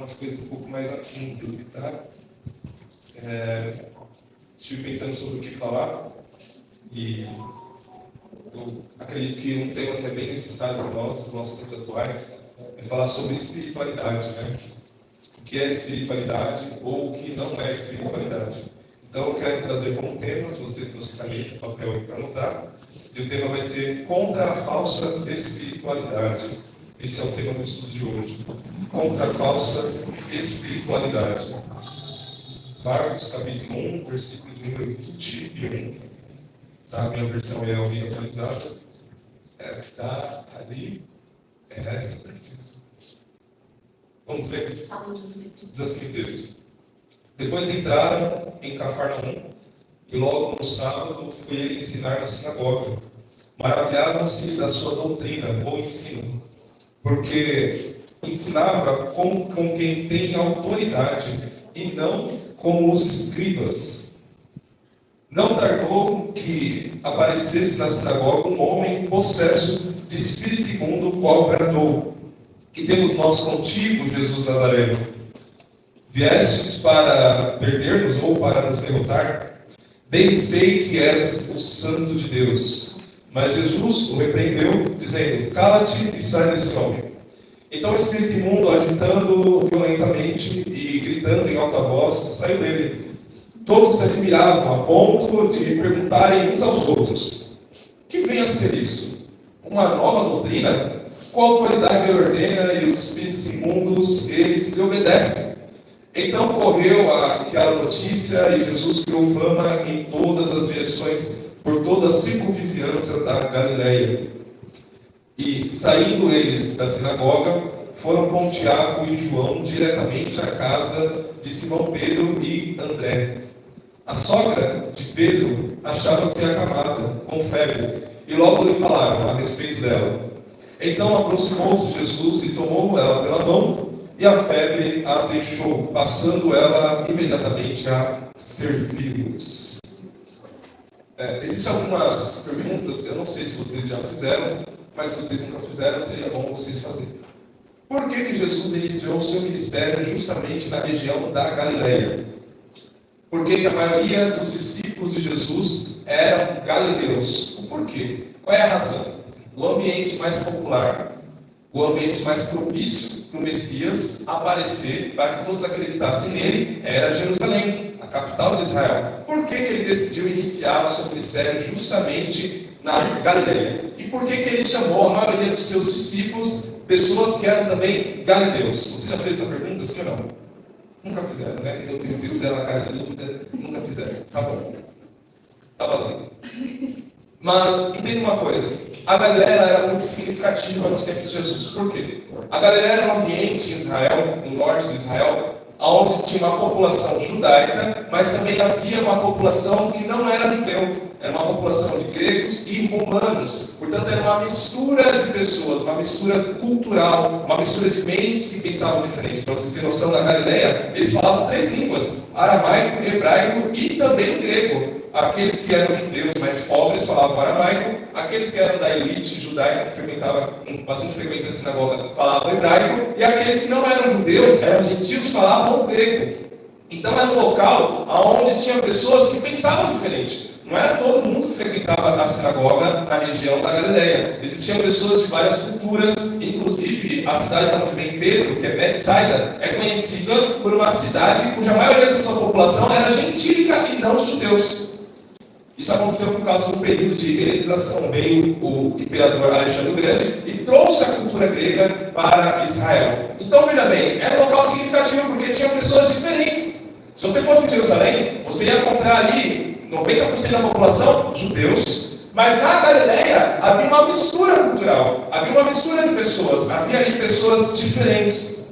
umas coisas um pouco mais a fundo, tá? Estive pensando sobre o que falar e eu acredito que um tema que é bem necessário para nós, nos nossos tempos atuais, é falar sobre espiritualidade, né? O que é espiritualidade ou o que não é espiritualidade. Então eu quero trazer como tema, se você trouxe caneta e papel aí para anotar, e o tema vai ser contra a falsa espiritualidade. Esse é o tema do estudo de hoje. Contra a falsa espiritualidade. Marcos capítulo 1, versículo de número 21. Tá? A minha versão é a minha atualizada. Está ali. É essa. Vamos ver. Diz assim o texto. Depois entraram em Cafarnaum, e logo no sábado foi ele ensinar na sinagoga. Maravilhavam-se da sua doutrina ou ensino, porque ensinava como com quem tem autoridade, e não como os escribas. Não tardou que aparecesse na sinagoga um homem possesso de espírito imundo, o qual bradou: que temos nós contigo, Jesus Nazareno? Viestes para perder-nos ou para nos derrotar? Bem sei que és o Santo de Deus. Mas Jesus o repreendeu, dizendo: cala-te e sai desse homem. Então o espírito imundo, agitando violentamente e gritando em alta voz, saiu dele. Todos se admiravam a ponto de perguntarem uns aos outros: que vem a ser isso? Uma nova doutrina? Qual autoridade ele ordena e os espíritos imundos eles lhe obedecem? Então correu aquela notícia e Jesus criou fama em todas as direções, por toda a circunvizinhança da Galileia. E, saindo eles da sinagoga, foram com Tiago e João diretamente à casa de Simão Pedro e André. A sogra de Pedro achava-se acamada, com febre, e logo lhe falaram a respeito dela. Então aproximou-se Jesus e tomou ela pela mão, e a febre a deixou, passando ela imediatamente a servi-los. Existem algumas perguntas, eu não sei se vocês já fizeram, mas se vocês nunca fizeram, seria bom vocês fazerem. Por que Jesus iniciou o seu ministério justamente na região da Galileia? Porque a maioria dos discípulos de Jesus eram galileus. Por quê? Qual é a razão? O ambiente mais popular, o ambiente mais propício para o Messias aparecer, para que todos acreditassem nele, era Jerusalém, a capital de Israel. Por que ele decidiu iniciar o seu ministério justamente na Galileia? E por que ele chamou a maioria dos seus discípulos pessoas que eram também galileus? Você já fez essa pergunta, sim ou não? Nunca fizeram, né? Eu tenho vocês fizeram a cara de dúvida, nunca fizeram. Tá bom. Tá valendo. Mas entenda uma coisa, a Galileia era muito significativa nos tempos de Jesus. Por quê? A Galileia era um ambiente em Israel, no norte de Israel, onde tinha uma população judaica, mas também havia uma população que não era judeu. Era uma população de gregos e romanos. Portanto, era uma mistura de pessoas, uma mistura cultural, uma mistura de mentes que pensavam diferente. Para vocês terem noção, na Galileia, eles falavam 3 línguas: aramaico, hebraico e também grego. Aqueles que eram judeus mais pobres falavam aramaico, aqueles que eram da elite judaica, que frequentava com bastante frequência a sinagoga, falavam hebraico, e aqueles que não eram judeus, eram gentios, falavam grego. Então era um local onde tinha pessoas que pensavam diferente. Não era todo mundo que frequentava a sinagoga na região da Galileia. Existiam pessoas de várias culturas, inclusive a cidade onde vem Pedro, que é Betsaida, é conhecida por uma cidade cuja maioria da sua população era gentílica e não judeus. Isso aconteceu por causa do período de helenização. Veio o imperador Alexandre o Grande e trouxe a cultura grega para Israel. Então, veja bem, era um local significativo porque tinha pessoas diferentes. Se você fosse em Jerusalém, você ia encontrar ali 90% da população judeus, mas na Galileia havia uma mistura cultural, havia uma mistura de pessoas, havia ali pessoas diferentes.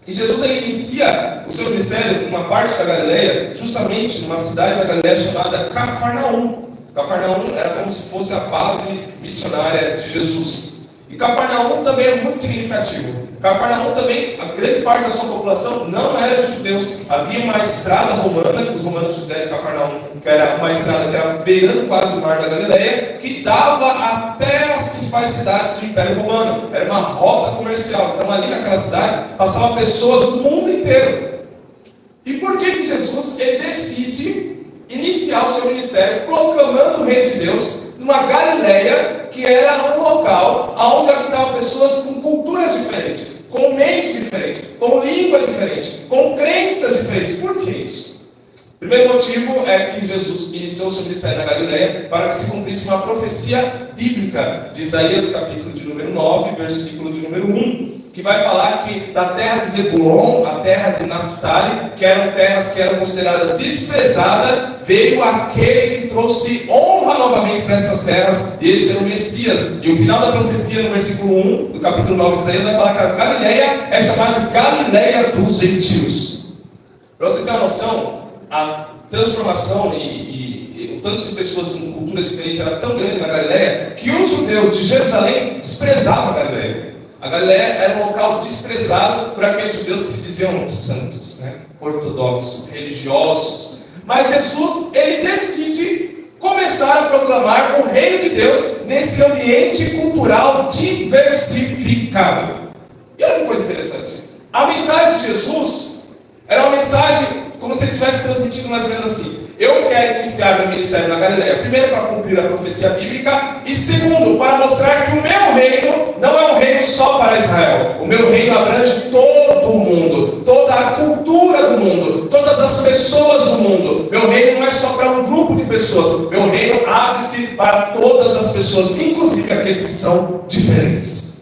E Jesus ele inicia o seu ministério numa parte da Galileia, justamente numa cidade da Galileia chamada Cafarnaum. Cafarnaum era como se fosse a base missionária de Jesus. E Cafarnaum também é muito significativo. Cafarnaum também, a grande parte da sua população não era de judeus. Havia uma estrada romana, que os romanos fizeram em Cafarnaum, que era uma estrada que era beirando quase o mar da Galileia, que dava até as principais cidades do Império Romano. Era uma rota comercial. Então ali naquela cidade passavam pessoas do mundo inteiro. E por que Jesus ele decide iniciar o seu ministério proclamando o reino de Deus numa Galileia que era um local onde habitavam pessoas com culturas diferentes, com mentes diferentes, com língua diferente, com crenças diferentes? Por que isso? O primeiro motivo é que Jesus iniciou o seu ministério na Galileia para que se cumprisse uma profecia bíblica de Isaías, capítulo de número 9, versículo de número 1, que vai falar que da terra de Zebulon, a terra de Naftali, que eram terras que eram consideradas desprezadas, veio aquele que trouxe honra novamente para essas terras, e esse era o Messias. E o final da profecia, no versículo 1 do capítulo 9 de Isaías, vai falar que a Galileia é chamada de Galileia dos Gentios. Para vocês terem uma noção, a transformação e o tanto de pessoas com culturas diferentes era tão grande na Galileia que os judeus de Jerusalém desprezavam a Galileia. A Galileia era um local desprezado por aqueles judeus que se diziam santos, ortodoxos, religiosos. Mas Jesus, ele decide começar a proclamar o reino de Deus nesse ambiente cultural diversificado. E olha uma coisa interessante. A mensagem de Jesus era uma mensagem como se ele estivesse transmitindo mais ou menos assim: eu quero iniciar meu ministério na Galileia, primeiro para cumprir a profecia bíblica, e segundo, para mostrar que o meu reino não é um reino só para Israel. O meu reino abrange todo o mundo, toda a cultura do mundo, todas as pessoas do mundo. Meu reino não é só para um grupo de pessoas, meu reino abre-se para todas as pessoas, inclusive aqueles que são diferentes.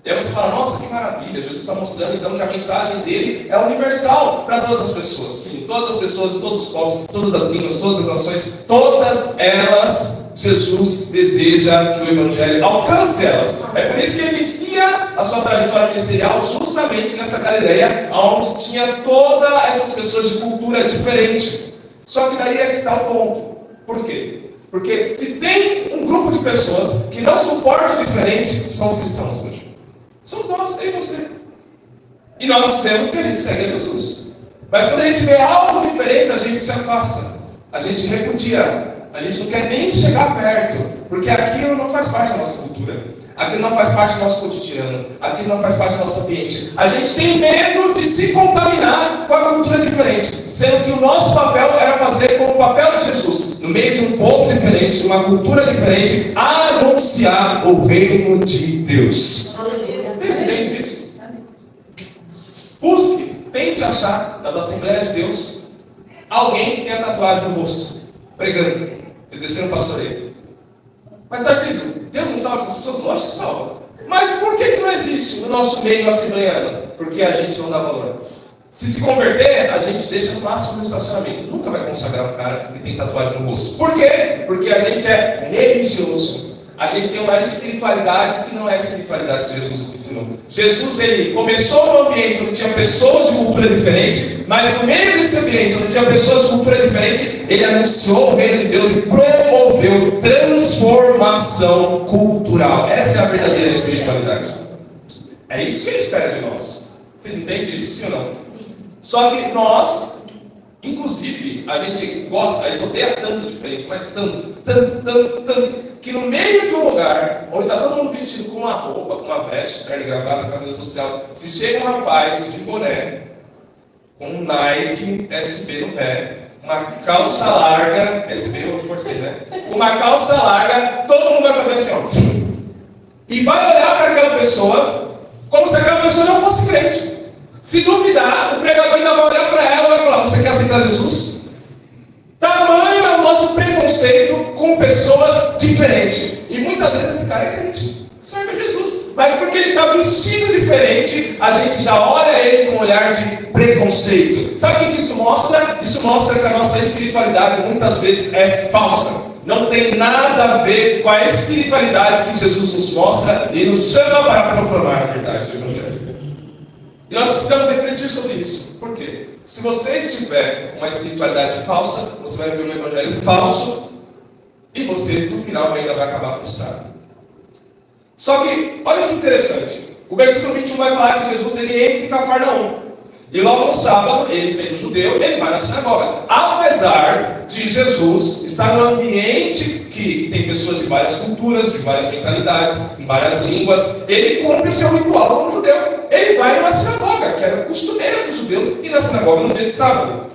E aí você fala: nossa, que maravilha, Jesus está mostrando então que a mensagem dele é universal para todas as pessoas. Sim, todas as pessoas, de todos os povos, todas as línguas, todas as nações, todas elas, Jesus deseja que o Evangelho alcance elas. É por isso que ele inicia a sua trajetória ministerial justamente nessa Galileia, onde tinha todas essas pessoas de cultura diferente. Só que daí é que está o ponto. Por quê? Porque se tem um grupo de pessoas que não suportam o diferente, são os cristãos hoje. Somos nós, eu e você. E nós dizemos que a gente segue a Jesus. Mas quando a gente vê algo diferente, a gente se afasta. A gente repudia. A gente não quer nem chegar perto. Porque aquilo não faz parte da nossa cultura. Aquilo não faz parte do nosso cotidiano. Aquilo não faz parte do nosso ambiente. A gente tem medo de se contaminar com a cultura diferente. Sendo que o nosso papel era fazer como o papel de Jesus. No meio de um povo diferente, de uma cultura diferente, anunciar o reino de Deus. Você entende isso? Busque, tente achar nas Assembleias de Deus alguém que tenha tatuagem no rosto, pregando, exercendo pastoreio. Mas Tarcísio, Deus não salva essas pessoas? Lógico que salva. Mas por que não existe no nosso meio assembleiano? Porque a gente não dá valor. Se converter, a gente deixa no máximo no estacionamento. Nunca vai consagrar um cara que tem tatuagem no rosto. Por quê? Porque a gente é religioso. A gente tem uma espiritualidade que não é a espiritualidade que Jesus nos ensinou. Jesus, ele começou no ambiente onde tinha pessoas de cultura diferente, mas no meio desse ambiente onde tinha pessoas de cultura diferente, ele anunciou o reino de Deus e promoveu transformação cultural. Essa é a verdadeira espiritualidade. É isso que ele espera de nós. Vocês entendem isso, sim ou não? Sim. Só que nós, inclusive, a gente gosta, a gente odeia tanto diferente, mas tanto, que no meio de um lugar, onde está todo mundo vestido com uma roupa, com uma veste, terno e gravata, camisa social, se chega um rapaz de boné, com um Nike SB no pé, uma calça larga, SB eu forcei, né? Uma calça larga, todo mundo vai fazer assim, ó. E vai olhar para aquela pessoa como se aquela pessoa não fosse crente. Se duvidar, o pregador ainda vai olhar para ela e vai falar: você quer aceitar Jesus? Tamanho é o nosso preconceito com pessoas diferentes. E muitas vezes esse cara é crente, serve a Jesus. Mas porque ele está vestido diferente, a gente já olha ele com um olhar de preconceito. Sabe o que isso mostra? Isso mostra que a nossa espiritualidade muitas vezes é falsa. Não tem nada a ver com a espiritualidade que Jesus nos mostra e nos chama para proclamar a verdade do Evangelho. E nós precisamos refletir sobre isso. Por quê? Se você estiver com uma espiritualidade falsa, você vai ver um evangelho falso e você, no final, ainda vai acabar frustrado. Só que, olha que interessante. O versículo 21 vai falar que Jesus ele entra em Cafarnaum. E logo no sábado, ele sendo judeu, ele vai na sinagoga. Apesar de Jesus estar num ambiente que tem pessoas de várias culturas, de várias mentalidades, em várias línguas, ele cumpre o seu ritual como judeu. Ele vai numa sinagoga, que era costumeira dos judeus, e na sinagoga no dia de sábado.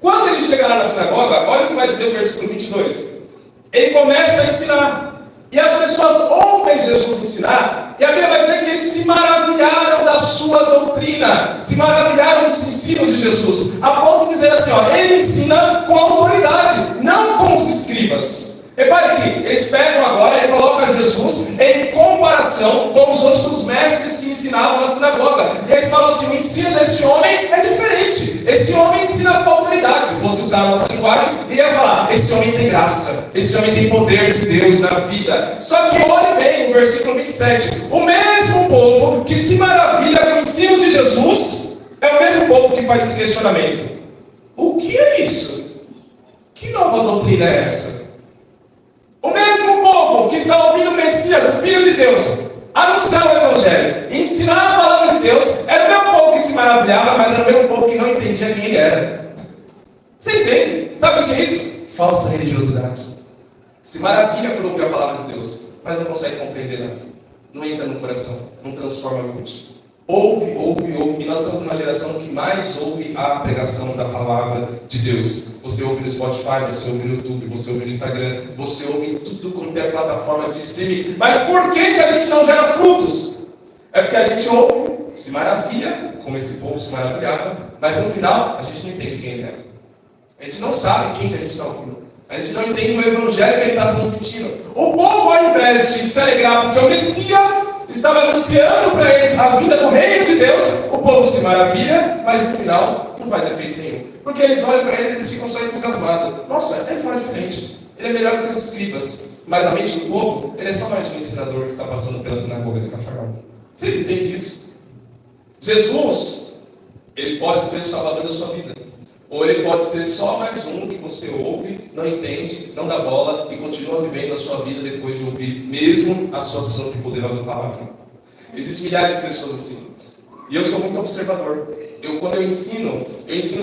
Quando ele chega lá na sinagoga, olha o que vai dizer o versículo 22. Ele começa a ensinar. E as pessoas ouvem Jesus ensinar, e a Bíblia vai dizer que eles se maravilharam da sua doutrina, se maravilharam dos ensinos de Jesus, a ponto de dizer assim, ele ensina com autoridade, não com os escribas. Repare que eles pegam agora e colocam Jesus em comparação com os outros mestres que ensinavam na sinagoga. E eles falam assim, o ensino desse homem é diferente. Esse homem ensina com autoridade. Se fosse usar a nossa linguagem, ele ia falar, esse homem tem graça, esse homem tem poder de Deus na vida. Só que olhe bem o versículo 27. O mesmo povo que se maravilha com o ensino de Jesus é o mesmo povo que faz esse questionamento. O que é isso? Que nova doutrina é essa? O mesmo povo que está ouvindo o Messias, o Filho de Deus, anunciar o Evangelho, ensinar a palavra de Deus, era o mesmo povo que se maravilhava, mas era o mesmo povo que não entendia quem ele era. Você entende? Sabe o que é isso? Falsa religiosidade. Se maravilha por ouvir a palavra de Deus, mas não consegue compreender nada. Não entra no coração, não transforma a mente. Ouve, e nós somos uma geração que mais ouve a pregação da palavra de Deus. Você ouve no Spotify, você ouve no YouTube, você ouve no Instagram, você ouve em tudo quanto é plataforma de streaming. Mas por que a gente não gera frutos? É porque a gente ouve, se maravilha, como esse povo se maravilhava, mas no final a gente não entende quem ele é. A gente não sabe quem que a gente está ouvindo. A gente não entende o evangelho que ele está transmitindo. O povo, ao invés de se alegrar porque o Messias estava anunciando para eles a vinda do reino de Deus, o povo se maravilha, mas no final não faz efeito nenhum. Porque eles olham para eles e eles ficam só entusiasmados. Nossa, ele fala diferente. Ele é melhor do que os escribas. Mas a mente do povo, ele é só mais um ensinador que está passando pela sinagoga de Cafarnaum. Vocês entendem isso? Jesus, ele pode ser o salvador da sua vida. Ou ele pode ser só mais um que você ouve, não entende, não dá bola e continua vivendo a sua vida depois de ouvir mesmo a sua santa e poderosa palavra. Existem milhares de pessoas assim. E eu sou muito observador. Quando eu ensino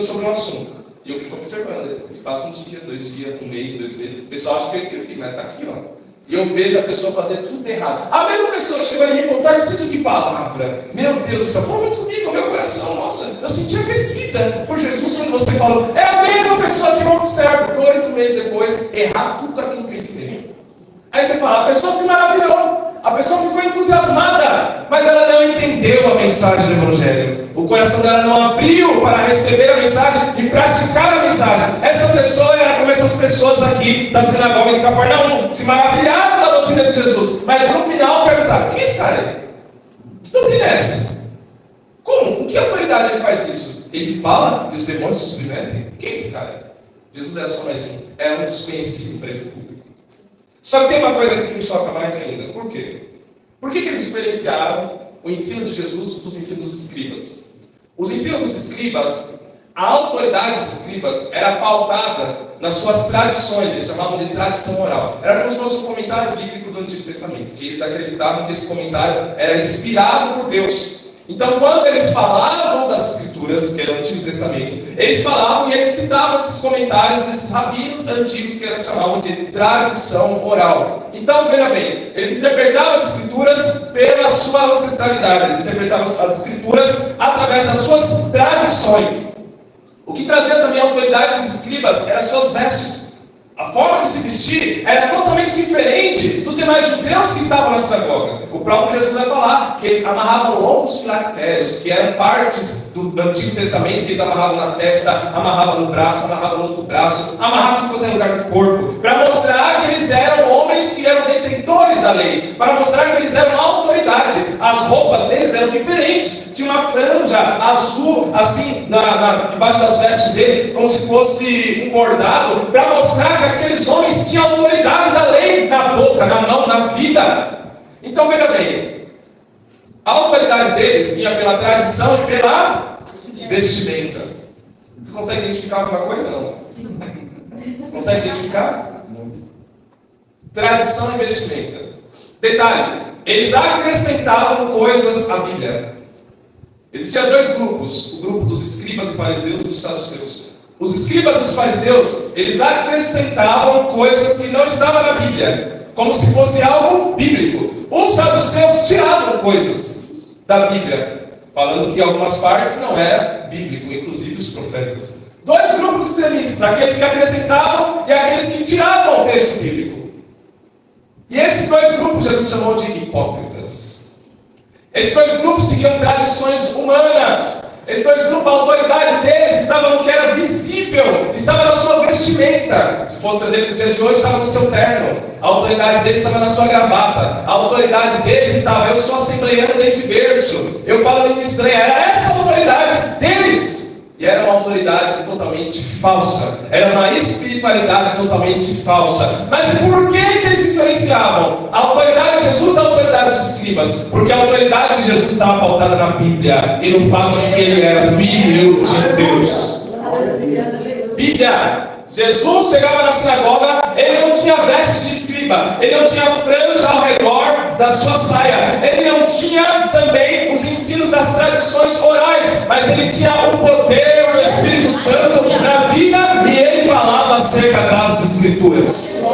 sobre um assunto. E eu fico observando depois. Passa um dia, 2 dias, 1 mês, 2 meses. O pessoal acha que eu esqueci, mas está aqui, ó. E eu vejo a pessoa fazer tudo errado. A mesma pessoa chegou em mim e falou, Tarcísio, que palavra! Meu Deus do céu, falou muito comigo, meu coração, nossa, eu senti aquecida por Jesus quando você falou. É a mesma pessoa que eu observo 2 meses depois errar tudo aquilo que eu ensinei. Aí você fala, a pessoa se maravilhou, a pessoa ficou entusiasmada, mas ela não entendeu a mensagem do Evangelho. O coração dela não abriu para receber a mensagem e praticar a mensagem. Essa pessoa era como essas pessoas aqui da sinagoga de Cafarnaum, se maravilharam da doutrina de Jesus, mas no final perguntaram, quem é esse cara aí? Que doutrina é essa? Como? Com que autoridade ele faz isso? Ele fala e os demônios se submetem? Quem é esse cara? Jesus era só mais um, era um desconhecido para esse público. Só que tem uma coisa que me choca mais ainda. Por quê? Por que eles diferenciaram o ensino de Jesus dos ensinos dos escribas? Os ensinos dos escribas, a autoridade dos escribas era pautada nas suas tradições, eles chamavam de tradição oral. Era como se fosse um comentário bíblico do Antigo Testamento, que eles acreditavam que esse comentário era inspirado por Deus. Então, quando eles falavam das Escrituras, que era o Antigo Testamento, eles falavam e eles citavam esses comentários desses rabinos antigos que eles chamavam de tradição oral. Então, veja bem, eles interpretavam as Escrituras pela sua ancestralidade, eles interpretavam as Escrituras através das suas tradições. O que trazia também a autoridade dos escribas eram as suas vestes. A forma de se vestir era totalmente diferente dos demais judeus que estavam na sinagoga. O próprio Jesus vai falar que eles amarravam longos filactérios, que eram partes do Antigo Testamento, que eles amarravam na testa, amarravam no braço, amarravam no outro braço, amarravam em qualquer lugar do corpo, para mostrar que eles eram homens que eram detentores da lei, para mostrar que eles eram autoridade. As roupas deles eram diferentes, tinha uma franja azul, assim, debaixo das vestes deles, como se fosse um bordado, para mostrar que aqueles homens tinham autoridade da lei na boca, na mão, na vida. Então, veja bem, a autoridade deles vinha pela tradição e pela vestimenta. Você consegue identificar alguma coisa? Não? Consegue identificar? Tradição e vestimenta. Detalhe, eles acrescentavam coisas à Bíblia. Existiam dois grupos, o grupo dos escribas e fariseus e dos saduceus. Os escribas e os fariseus, eles acrescentavam coisas que não estavam na Bíblia, como se fosse algo bíblico. Os saduceus tiravam coisas da Bíblia, falando que algumas partes não era bíblico, inclusive os profetas. Dois grupos extremistas, aqueles que acrescentavam e aqueles que tiravam o texto bíblico. E esses dois grupos Jesus chamou de hipócritas. Esses dois grupos seguiam tradições humanas. Esses dois grupos, a autoridade deles estava no que era visível, estava na sua vestimenta. Se fosse trazer para os dias de hoje, estava no seu terno. A autoridade deles estava na sua gravata. A autoridade deles estava, eu sou assembleiano desde berço, eu falo língua estranha. Era essa a autoridade deles. E era uma autoridade totalmente falsa. Era uma espiritualidade totalmente falsa. Mas por que eles diferenciavam a autoridade de Jesus da autoridade dos escribas? Porque a autoridade de Jesus estava pautada na Bíblia e no fato de que ele era filho de Deus. Bíblia. Jesus chegava na sinagoga, ele não tinha veste de escriba, ele não tinha franja ao redor da sua saia, ele não tinha também os ensinos das tradições orais, mas ele tinha o poder do Espírito Santo na vida e ele falava acerca das Escrituras.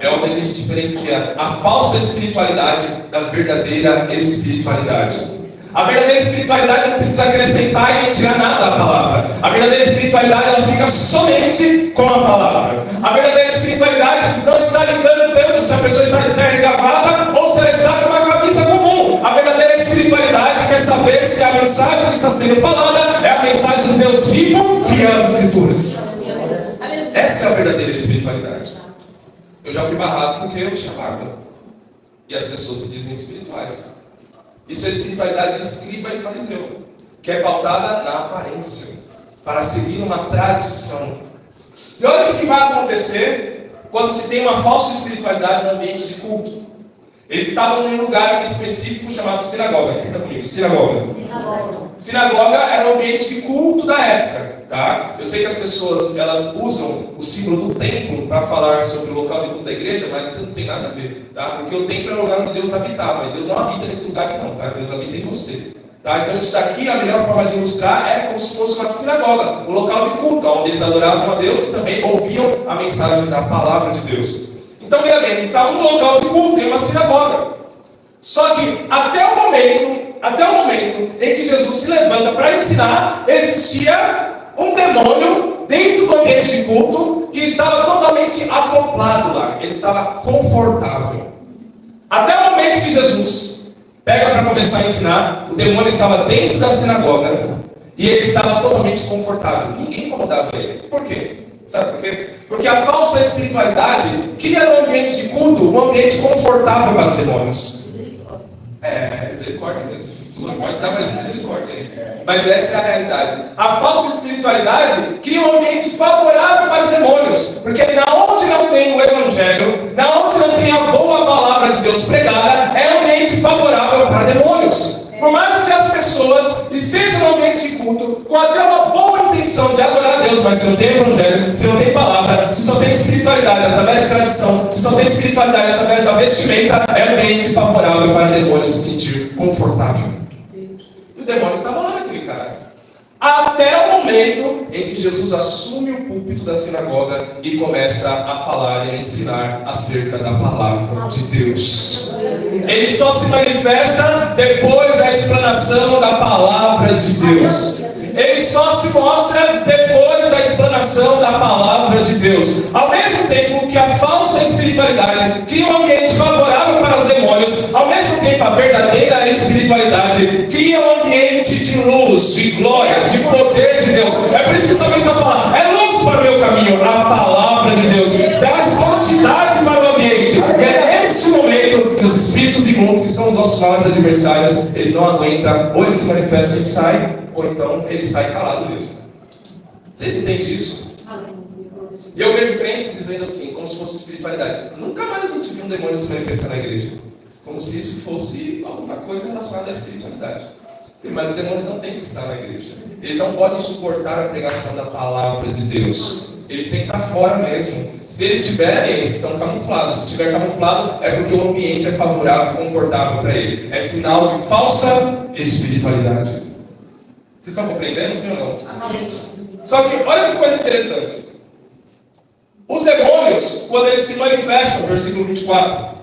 É onde a gente diferencia a falsa espiritualidade da verdadeira espiritualidade. A verdadeira espiritualidade não precisa acrescentar e nem tirar nada da palavra. A verdadeira espiritualidade ela fica somente com a palavra. A verdadeira espiritualidade não está ligando tanto se a pessoa está de terno e gravata ou se ela está com uma camisa comum. A verdadeira espiritualidade quer saber se a mensagem que está sendo falada é a mensagem do Deus vivo, fiel às Escrituras. Essa é a verdadeira espiritualidade. Eu já fui barrado porque eu tinha barba. E as pessoas se dizem espirituais. Isso é espiritualidade de escriba e fariseu, que é pautada na aparência, para seguir uma tradição. E olha o que vai acontecer quando se tem uma falsa espiritualidade no ambiente de culto. Eles estavam em um lugar aqui específico chamado sinagoga. Repita comigo, sinagoga. Sinagoga era o ambiente de culto da época. Tá? Eu sei que as pessoas elas usam o símbolo do templo para falar sobre o local de culto da igreja, mas isso não tem nada a ver, tá? Porque o templo é o lugar onde Deus habitava, e Deus não habita nesse lugar aqui não, tá? Deus habita em você. Tá? Então isso daqui, a melhor forma de ilustrar é como se fosse uma sinagoga, um local de culto, onde eles adoravam a Deus e também ouviam a mensagem da palavra de Deus. Então, veja bem, eles estavam no local de culto, em uma sinagoga. Só que até o momento em que Jesus se levanta para ensinar, existia um demônio dentro do ambiente de culto que estava totalmente acoplado lá. Ele estava confortável. Até o momento que Jesus pega para começar a ensinar, o demônio estava dentro da sinagoga e ele estava totalmente confortável. Ninguém incomodava ele. Por quê? Sabe por quê? Porque a falsa espiritualidade cria no ambiente de culto um ambiente confortável para os demônios. Misericórdia mesmo. Pode dar mais misericórdia aí. Mas essa é a realidade. A falsa espiritualidade cria um ambiente favorável para os demônios. Porque na onde não tem o Evangelho, na onde não tem a boa palavra de Deus pregada, é um ambiente favorável para demônios. Por mais que as pessoas estejam no ambiente de culto, com até uma boa intenção de adorar a Deus, mas se não tem Evangelho, se não tem palavra, se só tem espiritualidade através de tradição, se só tem espiritualidade através da vestimenta, é um ambiente favorável para demônios se sentir confortável. E o demônio estava lá naquele cara. Até o momento em que Jesus assume o púlpito da sinagoga e começa a falar e a ensinar acerca da palavra de Deus. Ele só se manifesta depois da explanação da palavra de Deus. Ele só se mostra depois da explanação da palavra de Deus. Ao mesmo tempo que a falsa espiritualidade cria um ambiente favorável para os demônios, ao mesmo tempo a verdadeira espiritualidade cria um ambiente de luz, de glória, de poder de Deus. É por isso que o salmista fala: é luz para o meu caminho, a palavra de Deus. Dá santidade para o ambiente. E é neste momento que os espíritos imundos, que são os nossos maiores adversários, eles não aguentam, ou eles se manifestam e saem, ou então ele sai calado mesmo. Vocês entendem isso? E eu vejo crentes dizendo assim, como se fosse espiritualidade: nunca mais eu tive um demônio se manifestar na igreja. Como se isso fosse alguma coisa relacionada à espiritualidade. Mas os demônios não têm que estar na igreja. Eles não podem suportar a pregação da palavra de Deus. eles têm que estar fora mesmo. Se eles estiverem, eles estão camuflados. Se estiver camuflado, é porque o ambiente é favorável, confortável para ele. É sinal de falsa espiritualidade. Vocês estão compreendendo, sim ou não? Só que, olha que coisa interessante. Os demônios, quando eles se manifestam, versículo 24,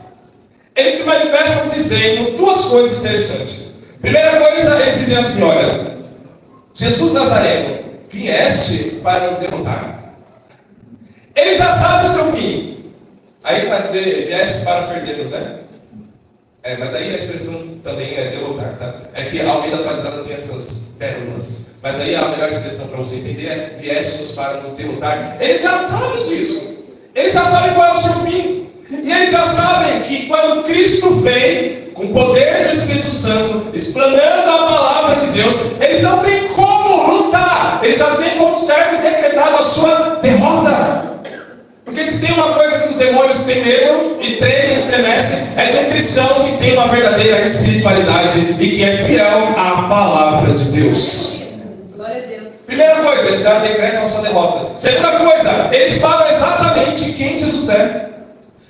eles se manifestam dizendo duas coisas interessantes. Primeira coisa, eles dizem assim, olha, Jesus Nazareno, vieste para nos derrotar. Eles já sabem o seu fim. Aí ele vai dizer, vieste para perder-nos, né? Mas aí a expressão também é derrotar, tá? É que a Almeida atualizada tem essas pérolas. Mas aí a melhor expressão para você entender é, vieste-nos para nos derrotar. Eles já sabem disso. Eles já sabem qual é o seu fim. E eles já sabem que quando Cristo vem, com o poder do Espírito Santo, explanando a palavra de Deus, eles não têm como lutar. Eles já têm como certo e decretado a sua derrota. Porque se tem uma coisa que os demônios têm medo e tremem e estremecem, é de um cristão que tem uma verdadeira espiritualidade e que é fiel à palavra de Deus. Glória a Deus. Primeira coisa, eles já decretam a sua derrota. Segunda coisa, eles falam exatamente quem Jesus é.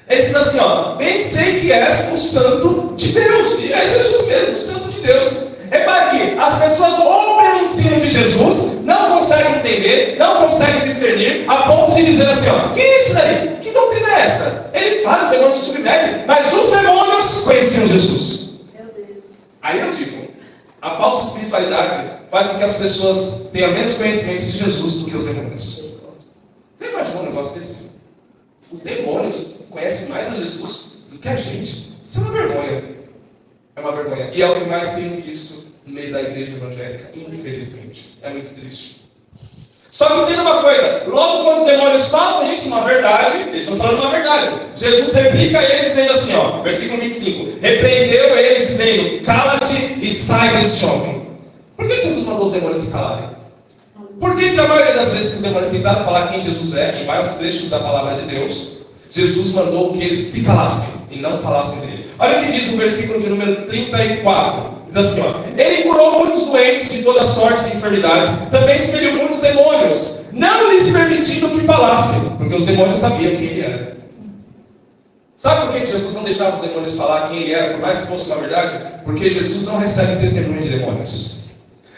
Eles dizem assim, ó, bem sei que és o Santo de Deus. E é Jesus mesmo, o Santo de Deus. Repare que as pessoas ouvem o ensino de Jesus, não conseguem entender, não conseguem discernir, a ponto de dizer assim, ó, que é isso daí? Que doutrina é essa? Ele fala, os demônios se submetem, mas os demônios conheciam Jesus. Meu Deus. Aí eu digo, a falsa espiritualidade faz com que as pessoas tenham menos conhecimento de Jesus do que os demônios. Você imaginou um negócio desse? Os demônios conhecem mais a Jesus do que a gente. Isso é uma vergonha. É uma vergonha. E é o que mais tenho visto no meio da igreja evangélica, infelizmente. É muito triste. Só que entenda uma coisa, logo quando os demônios falam isso, uma verdade, eles estão falando uma verdade. Jesus replica a eles dizendo assim, ó, versículo 25, repreendeu eles dizendo, cala-te e sai deste homem. Por que Jesus mandou os demônios se calarem? Por que a maioria das vezes que os demônios tentaram falar quem Jesus é, em vários trechos da palavra de Deus, Jesus mandou que eles se calassem e não falassem dele? Olha o que diz o versículo de número 34. Diz assim, ó, ele curou muitos doentes de toda sorte de enfermidades, também expeliu muitos demônios, não lhes permitindo que falassem, porque os demônios sabiam quem ele era. Sabe por que Jesus não deixava os demônios falar quem ele era, por mais que fosse uma verdade? Porque Jesus não recebe testemunho de demônios.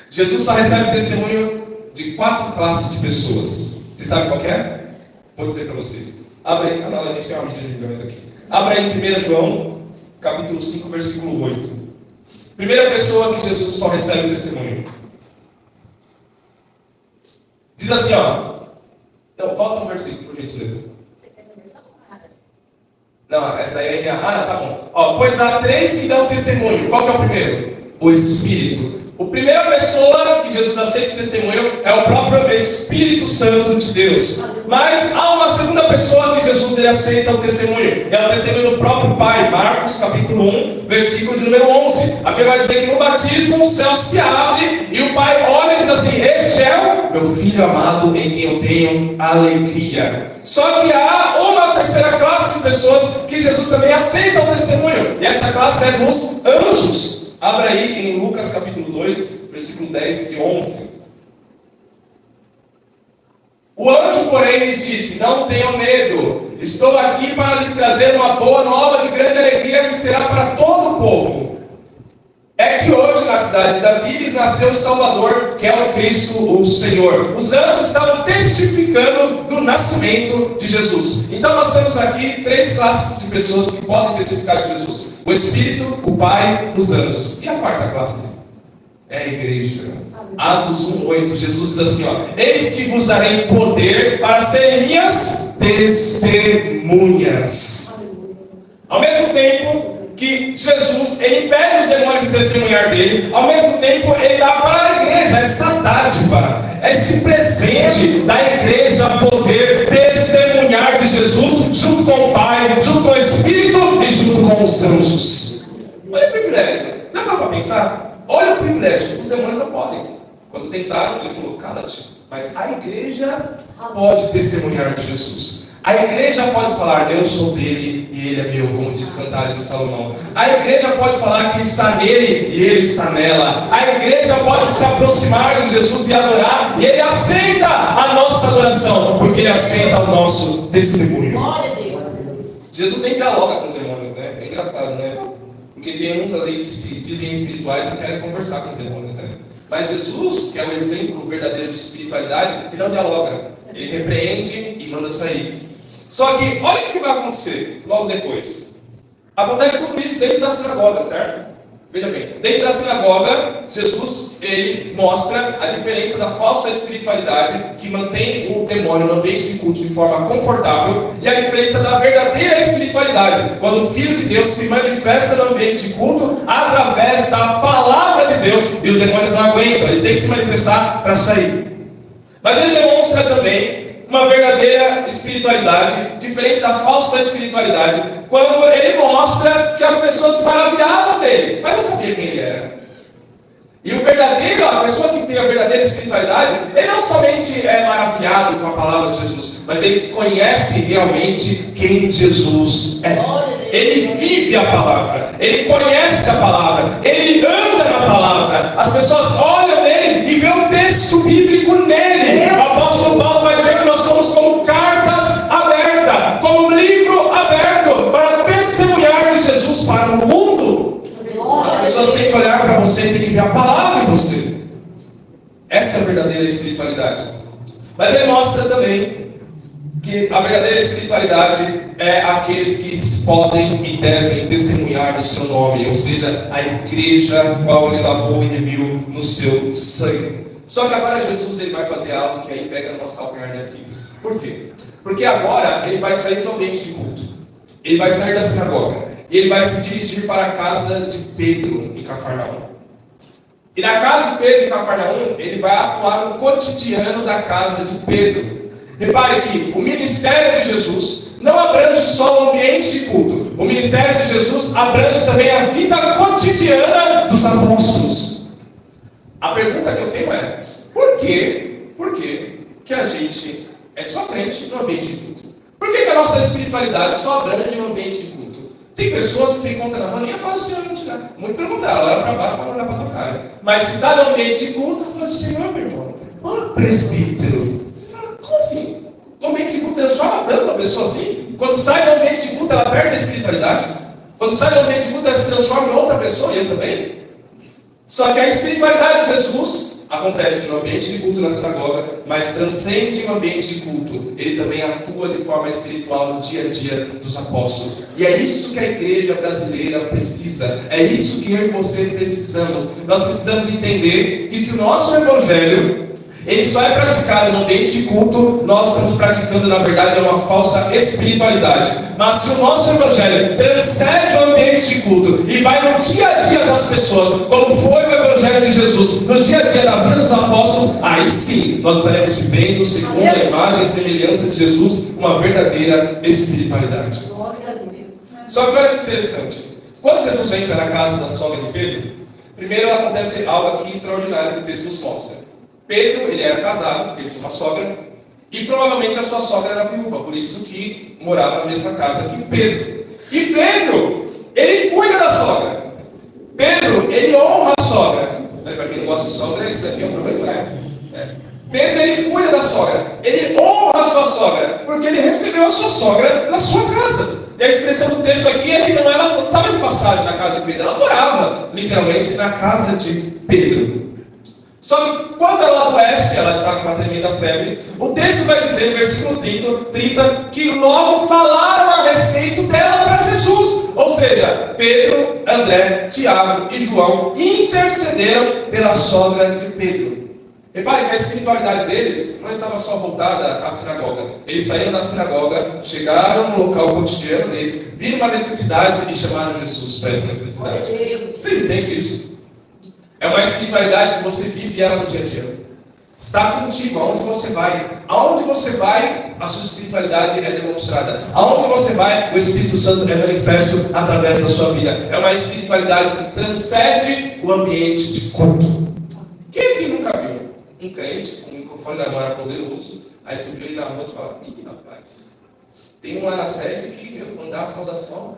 Jesus só recebe testemunho de 4 classes de pessoas. Vocês sabem qual que é? Vou dizer para vocês. Abre aí, a gente tem uma mídia de milhões aqui. Abre aí em 1 João, capítulo 5, versículo 8. Primeira pessoa que Jesus só recebe testemunho. Diz assim, ó. Então, volta um versículo, por gentileza. Não, essa daí é a... Ah, tá bom. Ó, pois há 3 que dão testemunho. Qual que é o primeiro? O Espírito. A primeira pessoa que Jesus aceita o testemunho é o próprio Espírito Santo de Deus. Mas há uma segunda pessoa que Jesus ele aceita o testemunho. É o testemunho do próprio Pai. Marcos capítulo 1, versículo de número 11. A Bíblia vai dizer que no batismo o céu se abre e o Pai olha e diz assim, este é o meu Filho amado em quem eu tenho alegria. Só que há uma terceira classe de pessoas que Jesus também aceita o testemunho. E essa classe é dos anjos. Abra aí em Lucas capítulo 2, versículo 10 e 11. O anjo, porém, lhes disse, não tenham medo, estou aqui para lhes trazer uma boa nova de grande alegria que será para todo o povo. É que hoje na cidade de Davi lhes nasceu o Salvador, que é o Cristo, o Senhor. Os anjos estavam testificando do nascimento de Jesus. Então nós temos aqui 3 classes de pessoas que podem testificar de Jesus. O Espírito, o Pai, os anjos. E a quarta classe? É a igreja. Atos 1:8, Jesus diz assim, ó, eis que vos darei poder para serem minhas testemunhas. Ao mesmo tempo que Jesus, ele impede os demônios de testemunhar dele, ao mesmo tempo ele dá para a igreja essa dádiva, esse presente da igreja poder testemunhar de Jesus junto com o Pai, junto com o Espírito e junto com os anjos. Olha o privilégio, não dá para pensar? Olha o privilégio, os demônios não podem. Quando tentaram, ele falou, cala-te, mas a igreja pode testemunhar de Jesus. A igreja pode falar, eu sou dele e ele é meu, como diz Cantares de Salomão. A igreja pode falar que está nele e ele está nela. A igreja pode se aproximar de Jesus e adorar, e ele aceita a nossa nossa adoração, porque Ele aceita o nosso testemunho. Glória a Deus. Jesus nem dialoga com os demônios, né? É engraçado, né? Porque tem uns ali que se dizem espirituais e querem conversar com os demônios, né? Mas Jesus, que é o exemplo verdadeiro de espiritualidade, ele não dialoga. Ele repreende e manda sair. Só que, olha o que vai acontecer logo depois. Acontece tudo isso dentro da sinagoga, certo? Veja bem, dentro da sinagoga, Jesus, ele mostra a diferença da falsa espiritualidade, que mantém o demônio no ambiente de culto de forma confortável, e a diferença da verdadeira espiritualidade, quando o Filho de Deus se manifesta no ambiente de culto, através da palavra de Deus, e os demônios não aguentam, eles têm que se manifestar para sair. Mas ele demonstra também uma verdadeira espiritualidade, diferente da falsa espiritualidade, quando ele mostra que as pessoas se maravilhavam dele, mas não sabia quem ele era. E o verdadeiro, a pessoa que tem a verdadeira espiritualidade, ele não somente é maravilhado com a palavra de Jesus, mas ele conhece realmente quem Jesus é. Ele vive a palavra, ele conhece a palavra, ele anda na palavra. As pessoas olham nele e veem o texto bíblico nele. O apóstolo Paulo vai dizer que nós somos como cartas abertas, como um livro aberto, para testemunhar de Jesus para o mundo. As pessoas têm que olhar para você e têm que ver a palavra em você. Essa é a verdadeira espiritualidade. Mas ele mostra também que a verdadeira espiritualidade é aqueles que podem e devem testemunhar do seu nome, ou seja, a igreja qual ele lavou e remiu no seu sangue. Só que agora Jesus ele vai fazer algo que aí pega no nosso calcanhar de Aquiles. Por quê? Porque agora ele vai sair do ambiente de culto. Ele vai sair da sinagoga. E ele vai se dirigir para a casa de Pedro, em Cafarnaum. E na casa de Pedro, em Cafarnaum, ele vai atuar no cotidiano da casa de Pedro. Repare que o ministério de Jesus não abrange só o ambiente de culto. O ministério de Jesus abrange também a vida cotidiana dos apóstolos. A pergunta que eu tenho é, por que a gente é só crente no ambiente de culto? Por que a nossa espiritualidade só abrange no ambiente de culto? Tem pessoas que se encontram na rua e a paz do Senhor não te dá. Muito pelo contrário, ela olha para baixo para olhar para tua cara. Mas se está no ambiente de culto, a paz do Senhor, meu irmão. Olha o presbítero. Você fala, como assim? O ambiente de culto transforma tanto a pessoa assim? Quando sai do ambiente de culto, ela perde a espiritualidade. Quando sai do ambiente de culto, ela se transforma em outra pessoa, e eu também. Só que a espiritualidade de Jesus acontece no ambiente de culto na sinagoga, mas transcende o ambiente de culto. Ele também atua de forma espiritual no dia a dia dos apóstolos. E é isso que a igreja brasileira precisa. É isso que eu e você precisamos. Nós precisamos entender que se o nosso evangelho ele só é praticado no ambiente de culto, nós estamos praticando, na verdade, uma falsa espiritualidade. Mas se o nosso evangelho transcende o ambiente de culto e vai no dia a dia das pessoas, como foi o evangelho de Jesus, no dia a dia da vida dos apóstolos, aí sim, nós estaremos vivendo, segundo a imagem e semelhança de Jesus, uma verdadeira espiritualidade. Só que olha que interessante. Quando Jesus entra na casa da sogra de Pedro, primeiro acontece algo aqui extraordinário que o texto nos mostra. Pedro, ele era casado, ele tinha uma sogra, e provavelmente a sua sogra era viúva, por isso que morava na mesma casa que Pedro. E Pedro, ele cuida da sogra. Pedro, ele honra a sogra. Para quem não gosta de sogra, isso daqui é um problema, né? Pedro, ele cuida da sogra. Ele honra a sua sogra, porque ele recebeu a sua sogra na sua casa. E a expressão do texto aqui é que ela não estava de passagem na casa de Pedro, ela morava, literalmente, na casa de Pedro. Só que quando ela adoece, ela está com uma tremenda febre, o texto vai dizer, no versículo 30, que logo falaram a respeito dela para Jesus. Ou seja, Pedro, André, Tiago e João intercederam pela sogra de Pedro. Repare que a espiritualidade deles não estava só voltada à sinagoga. Eles saíram da sinagoga, chegaram no local cotidiano deles, viram uma necessidade e chamaram Jesus para essa necessidade. Vocês entendem isso? É uma espiritualidade que você vive ela no dia a dia. Está contigo, aonde você vai. Aonde você vai, a sua espiritualidade é demonstrada. Aonde você vai, o Espírito Santo é manifesto através da sua vida. É uma espiritualidade que transcende o ambiente de culto. Quem aqui nunca viu um crente com um microfone na mão era poderoso, aí tu viu ele na rua e fala, ih rapaz, tem um lá na sede que mandar a saudação.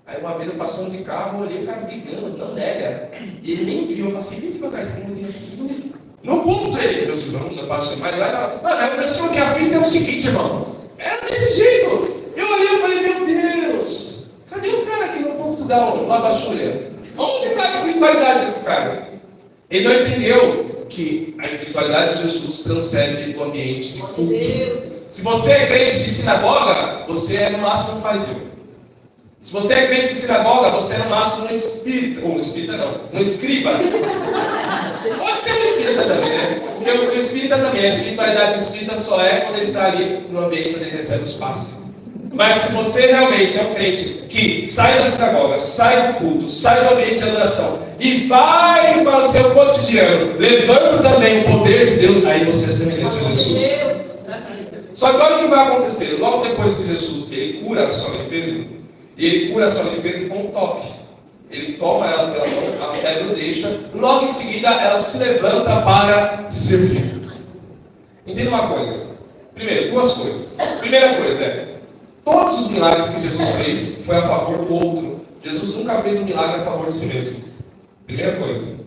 Aí uma vez eu passando de carro, olhei o cara ligando, não nega. E ele nem viu, eu passei 20 meu cartão, eu olhei assim, No ponto aí, meus irmãos, a parte mais lá, mano, eu só que a vida é o seguinte, irmão. Era desse jeito. Eu olhei e falei, meu Deus, cadê o cara aqui no Portugal, lá da Júlia? Onde está a espiritualidade desse cara? Ele não entendeu que a espiritualidade de Jesus transcende o ambiente de culto. Se você é crente de sinagoga, você é no máximo um fariseu. Se você é crente de sinagoga, você é no máximo um espírita. Ou um espírita não, um escriba. Pode ser um espírita também, né? Porque o espírita também, a espiritualidade do espírita só é quando ele está ali no ambiente onde ele recebe os passes. Mas se você realmente é um crente que sai da sinagoga, sai do culto, sai do ambiente de adoração e vai para o seu cotidiano, levando também o poder de Deus, aí você é semelhante a Jesus. Só que olha o que vai acontecer. Logo depois que Jesus ele cura a sogra de Pedro, e ele cura a sogra de Pedro com um toque. Ele toma ela pela mão, a febre o deixa, logo em seguida ela se levanta para servir. Entenda uma coisa. Primeiro, duas coisas. Primeira coisa é, todos os milagres que Jesus fez foi a favor do outro. Jesus nunca fez um milagre a favor de si mesmo. Primeira coisa.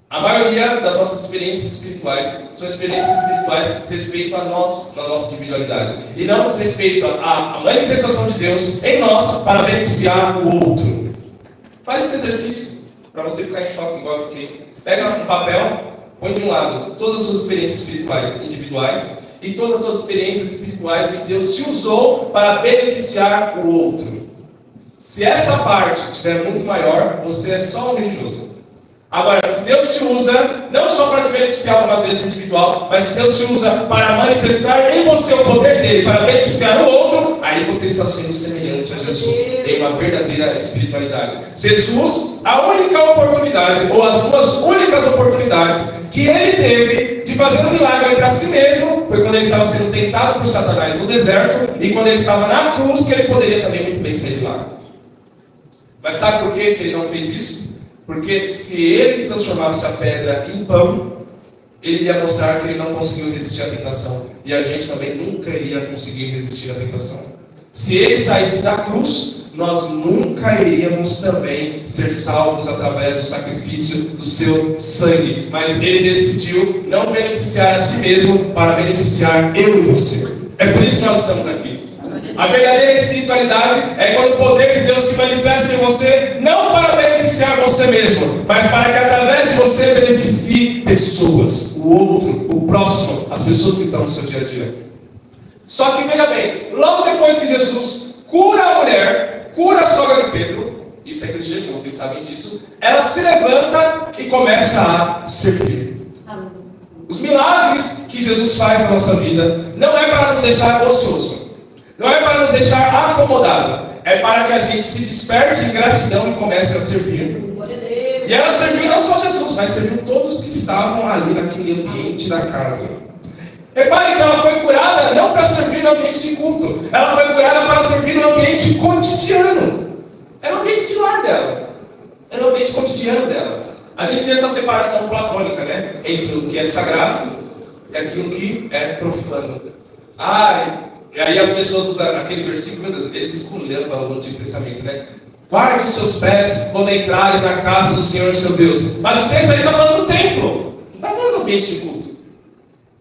A maioria das nossas experiências espirituais são experiências espirituais que diz respeito a nós, na nossa individualidade. E não diz respeito à manifestação de Deus em nós para beneficiar o outro. Faz esse exercício para você ficar em choque igual eu fiquei. Pega um papel, põe de um lado todas as suas experiências espirituais individuais e todas as suas experiências espirituais que Deus te usou para beneficiar o outro. Se essa parte estiver muito maior, você é só um religioso. Agora, se Deus te usa, não só para te beneficiar algumas vezes individual, mas se Deus te usa para manifestar em você o poder dele, para beneficiar o outro, aí você está sendo semelhante a Jesus, em uma verdadeira espiritualidade. Jesus, a única oportunidade, ou as duas únicas oportunidades que ele teve de fazer um milagre para si mesmo, foi quando ele estava sendo tentado por Satanás no deserto, e quando ele estava na cruz, que ele poderia também muito bem sair de lá. Mas sabe por que ele não fez isso? Porque se ele transformasse a pedra em pão, ele ia mostrar que ele não conseguiu resistir à tentação. E a gente também nunca iria conseguir resistir à tentação. Se ele saísse da cruz, nós nunca iríamos também ser salvos através do sacrifício do seu sangue. Mas ele decidiu não beneficiar a si mesmo para beneficiar eu e você. É por isso que nós estamos aqui. A verdadeira espiritualidade é quando o poder de Deus se manifesta em você, não para beneficiar você mesmo, mas para que através de você beneficie pessoas, o outro, o próximo, as pessoas que estão no seu dia a dia. Só que veja bem, logo depois que Jesus cura a mulher, cura a sogra de Pedro, isso é cristianismo, vocês sabem disso, ela se levanta e começa a servir. Os milagres que Jesus faz na nossa vida não é para nos deixar ociosos. Não é para nos deixar acomodados, é para que a gente se desperte em gratidão e comece a servir. E ela serviu não só Jesus, mas serviu todos que estavam ali naquele ambiente da casa. Repare que ela foi curada não para servir no ambiente de culto, ela foi curada para servir no ambiente cotidiano. Era o ambiente de lar dela, era o ambiente cotidiano dela. A gente tem essa separação platônica, né? Entre o que é sagrado e aquilo que é profano. E aí as pessoas usam aquele versículo, meu Deus, eles esculhambam o Antigo Testamento, né? Guarde os seus pés quando entrares na casa do Senhor seu Deus. Mas o texto ali está falando do templo. Não está falando do ambiente de culto.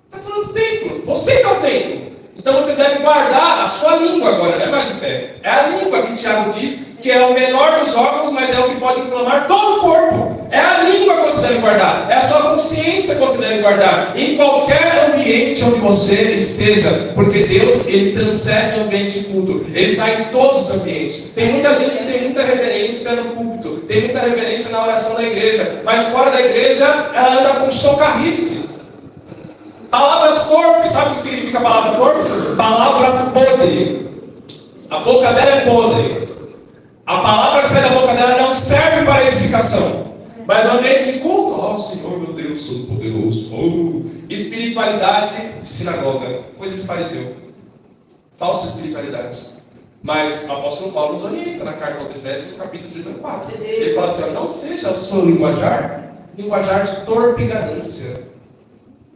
Está falando do templo. Você que é o templo. Então você deve guardar a sua língua agora, não é mais de pé. É a língua que Tiago diz que é o menor dos órgãos, mas é o que pode inflamar todo o corpo. É a língua que você deve guardar. É a sua consciência que você deve guardar. Em qualquer ambiente onde você esteja. Porque Deus, Ele transcende o ambiente de culto. Ele está em todos os ambientes. Tem muita gente que tem muita reverência no púlpito. Tem muita reverência na oração da igreja. Mas fora da igreja, ela anda com socarrice. Palavras torpes, sabe o que significa palavra torpe? Palavra podre. A boca dela é podre. A palavra que sai da boca dela não serve para edificação. Mas no ambiente de culto, ó Senhor meu Deus Todo-Poderoso, espiritualidade de sinagoga, coisa de fariseu. Falsa espiritualidade. Mas o apóstolo Paulo nos orienta na carta aos Efésios, no capítulo de número 4. Ele fala assim, não seja o seu linguajar de torpe ganância.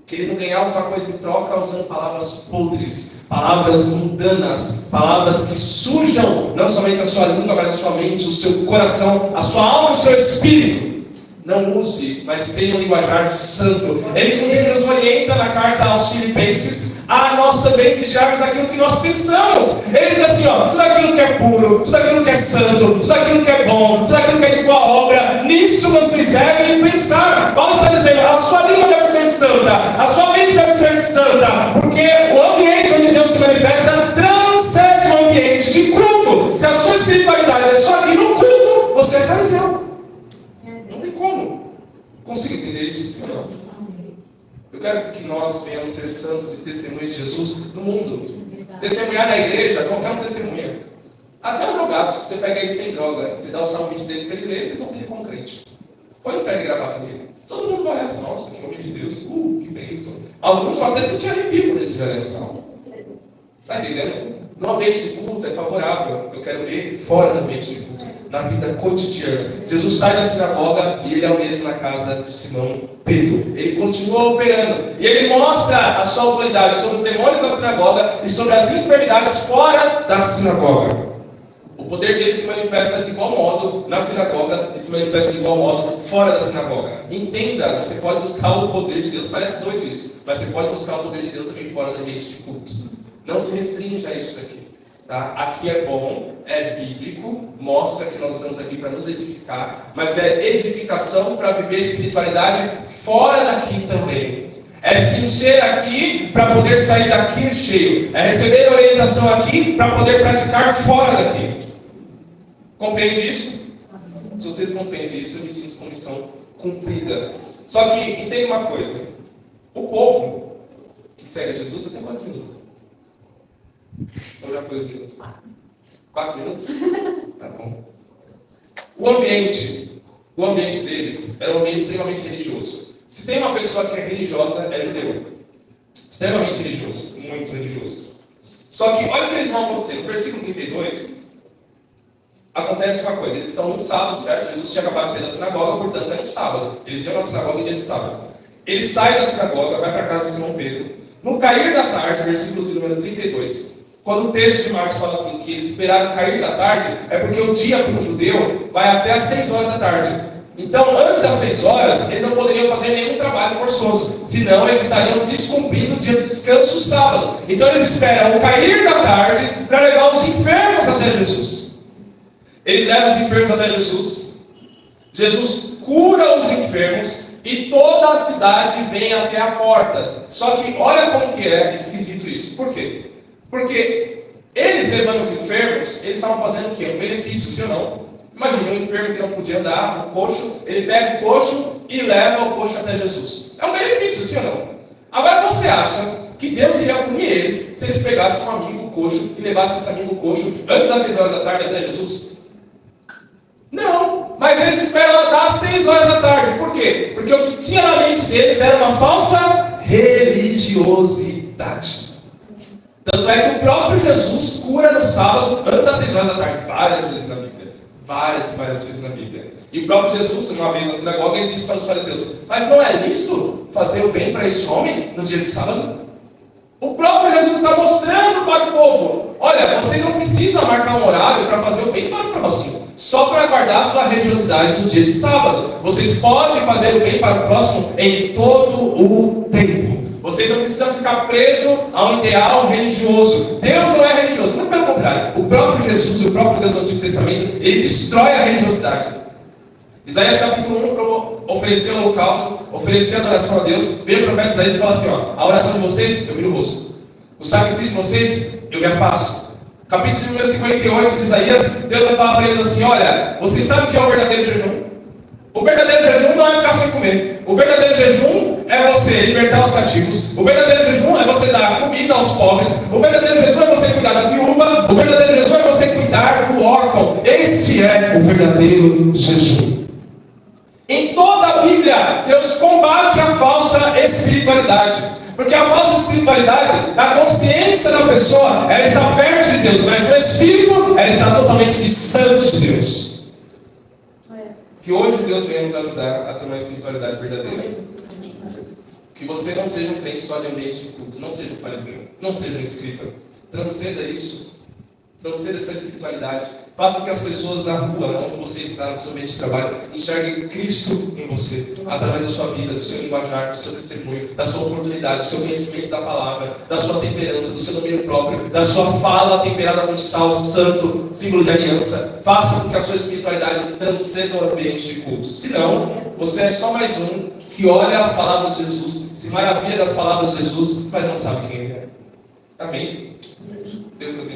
Querendo ganhar alguma coisa em troca usando palavras podres, palavras mundanas, palavras que sujam não somente a sua língua, mas a sua mente, o seu coração, a sua alma e o seu espírito. não use, mas tenha um linguajar santo. Ele inclusive nos orienta na carta aos Filipenses a nós também vigiarmos aquilo que nós pensamos. Ele diz assim, tudo aquilo que é puro, tudo aquilo que é santo, tudo aquilo que é bom, tudo aquilo que é de boa obra, nisso vocês devem pensar. Paulo está dizendo, a sua língua deve ser santa, a sua mente deve ser santa, porque o ambiente onde Deus se manifesta transcende o ambiente de culto. Se a sua espiritualidade é só aqui no culto, você é fariseu. Não tem como. Consigo entender isso, sim ou não? Eu quero que nós venhamos ser santos e testemunhas de Jesus no mundo. Testemunhar na igreja, qualquer um testemunha. Até um drogado, se você pega ele sem droga, você dá o Salmo 23 para ele ler, vocês vão ter como crente. Põe o terno e gravata nele. Todo mundo parece, nossa, que homem de Deus, que bênção. Alguns podem até sentir arrepio quando ele estiver lendo o Salmo. Está entendendo? No ambiente de culto é favorável. Eu quero ver fora do ambiente de culto, na vida cotidiana. Jesus sai da sinagoga e ele é o mesmo na casa de Simão Pedro. Ele continua operando. E ele mostra a sua autoridade sobre os demônios da sinagoga e sobre as enfermidades fora da sinagoga. O poder dele se manifesta de igual modo na sinagoga e se manifesta de igual modo fora da sinagoga. Entenda, você pode buscar o poder de Deus. Parece doido isso, mas você pode buscar o poder de Deus também fora do ambiente de culto. Não se restringe a isso daqui. Tá? Aqui é bom, é bíblico, mostra que nós estamos aqui para nos edificar, mas é edificação para viver a espiritualidade fora daqui também. É se encher aqui para poder sair daqui cheio. É receber a orientação aqui para poder praticar fora daqui. Compreende isso? Se vocês compreendem isso, eu me sinto com missão cumprida. Só que entenda uma coisa: o povo que segue a Jesus, eu tenho quantos minutos? Então já foi os minutos. 4 minutos? Tá bom. O ambiente deles era um ambiente extremamente religioso. Se tem uma pessoa que é religiosa, é judeu. Extremamente religioso, muito religioso. Só que olha o que eles vão acontecer. No versículo 32, acontece uma coisa. Eles estão no sábado, certo? Jesus tinha acabado de sair da sinagoga, portanto era um sábado. Eles iam na sinagoga em dia de sábado. Ele sai da sinagoga, vai para a casa de Simão Pedro. No cair da tarde, versículo de número 32, quando o texto de Marcos fala assim, que eles esperaram cair da tarde, é porque o dia para o judeu vai até às 6 horas da tarde. Então, antes das 6 horas, eles não poderiam fazer nenhum trabalho forçoso, senão eles estariam descumprindo o dia de descanso sábado. Então, eles esperam o cair da tarde para levar os enfermos até Jesus. Eles levam os enfermos até Jesus. Jesus cura os enfermos e toda a cidade vem até a porta. Só que olha como que é esquisito isso. Por quê? Porque eles levando os enfermos, eles estavam fazendo o quê? Um benefício, sim ou não? Imagina um enfermo que não podia andar, um coxo, ele pega o coxo e leva o coxo até Jesus. É um benefício, sim ou não? Agora você acha que Deus iria punir eles se eles pegassem um amigo coxo e levassem esse amigo coxo antes das 6 horas da tarde até Jesus? Não, mas eles esperam até às 6 horas da tarde. Por quê? Porque o que tinha na mente deles era uma falsa religiosidade. Tanto é que o próprio Jesus cura no sábado, antes das 6 horas da tarde, várias vezes na Bíblia. Várias vezes na Bíblia. E o próprio Jesus, uma vez na sinagoga, ele disse para os fariseus: mas não é lícito fazer o bem para este homem no dia de sábado? O próprio Jesus está mostrando para o povo: olha, vocês não precisam marcar um horário para fazer o bem para o próximo, só para guardar a sua religiosidade no dia de sábado. Vocês podem fazer o bem para o próximo em todo o tempo. Vocês não precisam ficar presos a um ideal religioso. Deus não é religioso, muito pelo contrário. O próprio Jesus, o próprio Deus do Antigo Testamento, ele destrói a religiosidade. Isaías capítulo 1, oferecer um holocausto, oferecer adoração a Deus. Veio o profeta Isaías e fala assim: a oração de vocês, eu viro o rosto. O sacrifício de vocês, eu me afasto. Capítulo número 58 de Isaías, Deus vai falar para eles assim: olha, vocês sabem o que é o verdadeiro jejum? O verdadeiro jejum não é ficar sem comer. O verdadeiro jejum é você libertar os cativos. O verdadeiro jejum é você dar comida aos pobres. O verdadeiro jejum é você cuidar da viúva. O verdadeiro jejum é você cuidar do órfão. Este é o verdadeiro jejum. Em toda a Bíblia, Deus combate a falsa espiritualidade. Porque a falsa espiritualidade, a consciência da pessoa, ela está perto de Deus, mas o espírito, ela está totalmente distante de Deus. Que hoje Deus venha nos ajudar a ter uma espiritualidade verdadeira. Que você não seja um crente só de ambiente de culto, não seja um fariseu, não seja um escriba. Transcenda isso. Transcenda essa espiritualidade. Faça com que as pessoas na rua, onde você está, no seu ambiente de trabalho, enxerguem Cristo em você, através da sua vida, do seu linguajar, do seu testemunho, da sua oportunidade, do seu conhecimento da palavra, da sua temperança, do seu domínio próprio, da sua fala temperada com sal santo, símbolo de aliança. Faça com que a sua espiritualidade transcenda o ambiente de culto. Senão, você é só mais um que olha as palavras de Jesus, se maravilha das palavras de Jesus, mas não sabe quem é. Amém? Deus abençoe.